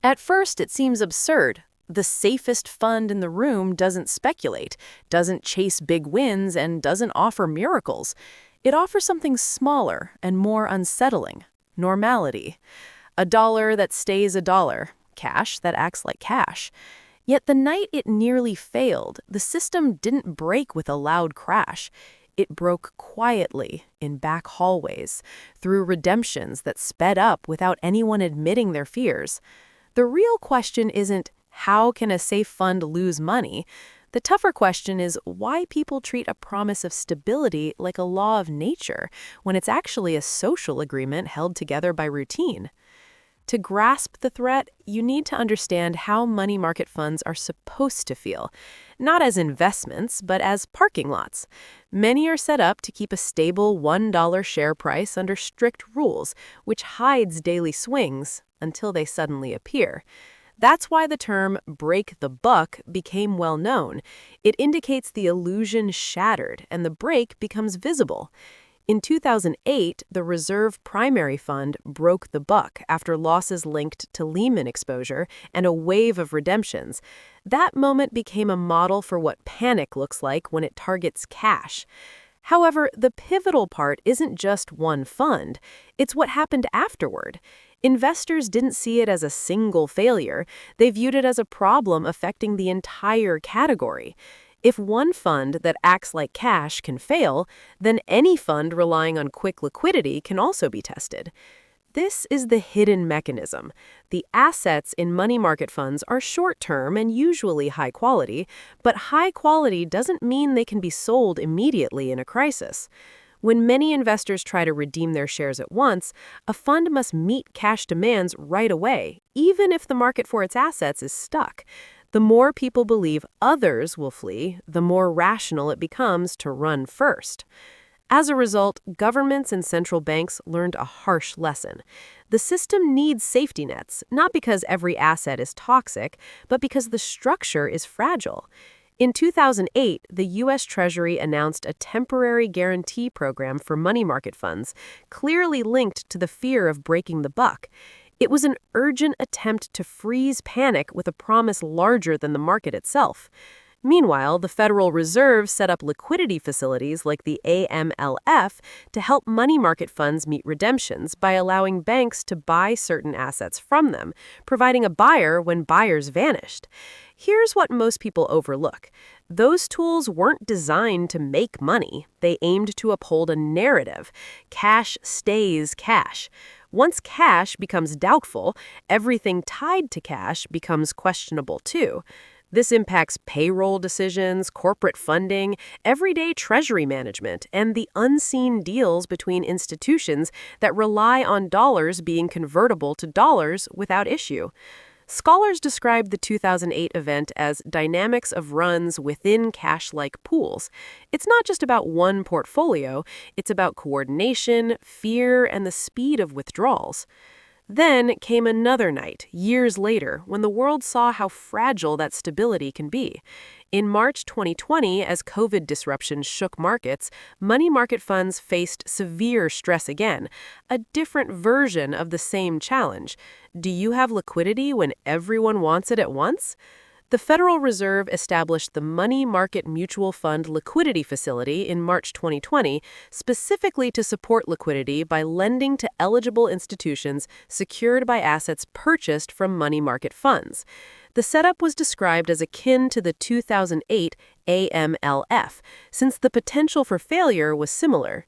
At first, it seems absurd. The safest fund in the room doesn't speculate, doesn't chase big wins, and doesn't offer miracles. It offers something smaller and more unsettling: normality. A dollar that stays a dollar, cash that acts like cash. Yet the night it nearly failed, the system didn't break with a loud crash. It broke quietly, in back hallways, through redemptions that sped up without anyone admitting their fears. The real question isn't, how can a safe fund lose money? The tougher question is why people treat a promise of stability like a law of nature when it's actually a social agreement held together by routine. To grasp the threat, you need to understand how money market funds are supposed to feel, not as investments, but as parking lots. Many are set up to keep a stable $1 share price under strict rules, which hides daily swings until they suddenly appear. That's why the term break the buck became well known. It indicates the illusion shattered and the break becomes visible. In 2008, the Reserve Primary Fund broke the buck after losses linked to Lehman exposure and a wave of redemptions. That moment became a model for what panic looks like when it targets cash. However, the pivotal part isn't just one fund. It's what happened afterward. Investors didn't see it as a single failure. They viewed it as a problem affecting the entire category. If one fund that acts like cash can fail, then any fund relying on quick liquidity can also be tested. This is the hidden mechanism. The assets in money market funds are short-term and usually high quality, but high quality doesn't mean they can be sold immediately in a crisis. When many investors try to redeem their shares at once, a fund must meet cash demands right away, even if the market for its assets is stuck. The more people believe others will flee, the more rational it becomes to run first. As a result, governments and central banks learned a harsh lesson. The system needs safety nets, not because every asset is toxic, but because the structure is fragile. In 2008, the U.S. Treasury announced a temporary guarantee program for money market funds, clearly linked to the fear of breaking the buck. It was an urgent attempt to freeze panic with a promise larger than the market itself. Meanwhile, the Federal Reserve set up liquidity facilities like the AMLF to help money market funds meet redemptions by allowing banks to buy certain assets from them, providing a buyer when buyers vanished. Here's what most people overlook. Those tools weren't designed to make money. They aimed to uphold a narrative. Cash stays cash. Once cash becomes doubtful, everything tied to cash becomes questionable too. This impacts payroll decisions, corporate funding, everyday treasury management, and the unseen deals between institutions that rely on dollars being convertible to dollars without issue. Scholars describe the 2008 event as dynamics of runs within cash-like pools. It's not just about one portfolio, it's about coordination, fear, and the speed of withdrawals. Then came another night, years later, when the world saw how fragile that stability can be. In March 2020, as COVID disruption shook markets, money market funds faced severe stress again, a different version of the same challenge. Do you have liquidity when everyone wants it at once? The Federal Reserve established the Money Market Mutual Fund Liquidity Facility in March 2020, specifically to support liquidity by lending to eligible institutions secured by assets purchased from money market funds. The setup was described as akin to the 2008 AMLF, since the potential for failure was similar.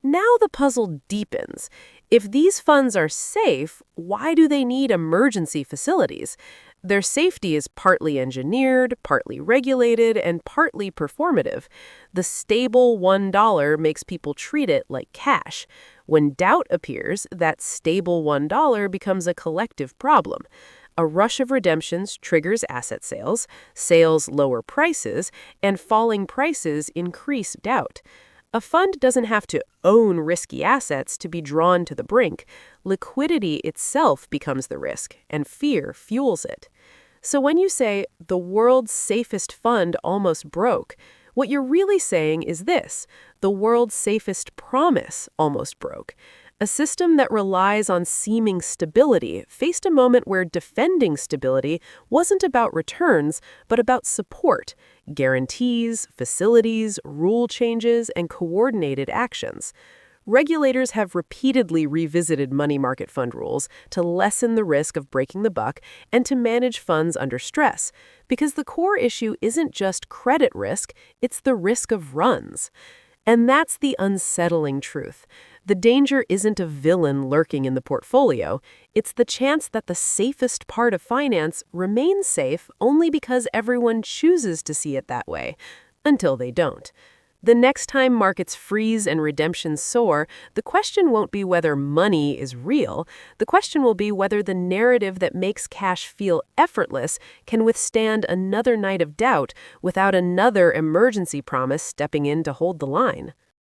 Now the puzzle deepens. If these funds are safe, why do they need emergency facilities? Their safety is partly engineered, partly regulated, and partly performative. The stable $1 makes people treat it like cash. When doubt appears, that stable $1 becomes a collective problem. A rush of redemptions triggers asset sales, sales lower prices, and falling prices increase doubt. A fund doesn't have to own risky assets to be drawn to the brink. Liquidity itself becomes the risk, and fear fuels it. So when you say, the world's safest fund almost broke, what you're really saying is this: the world's safest promise almost broke. A system that relies on seeming stability faced a moment where defending stability wasn't about returns, but about support, guarantees, facilities, rule changes, and coordinated actions. Regulators have repeatedly revisited money market fund rules to lessen the risk of breaking the buck and to manage funds under stress, because the core issue isn't just credit risk, it's the risk of runs. And that's the unsettling truth. The danger isn't a villain lurking in the portfolio, it's the chance that the safest part of finance remains safe only because everyone chooses to see it that way, until they don't. The next time markets freeze and redemptions soar, the question won't be whether money is real. The question will be whether the narrative that makes cash feel effortless can withstand another night of doubt without another emergency promise stepping in to hold the line.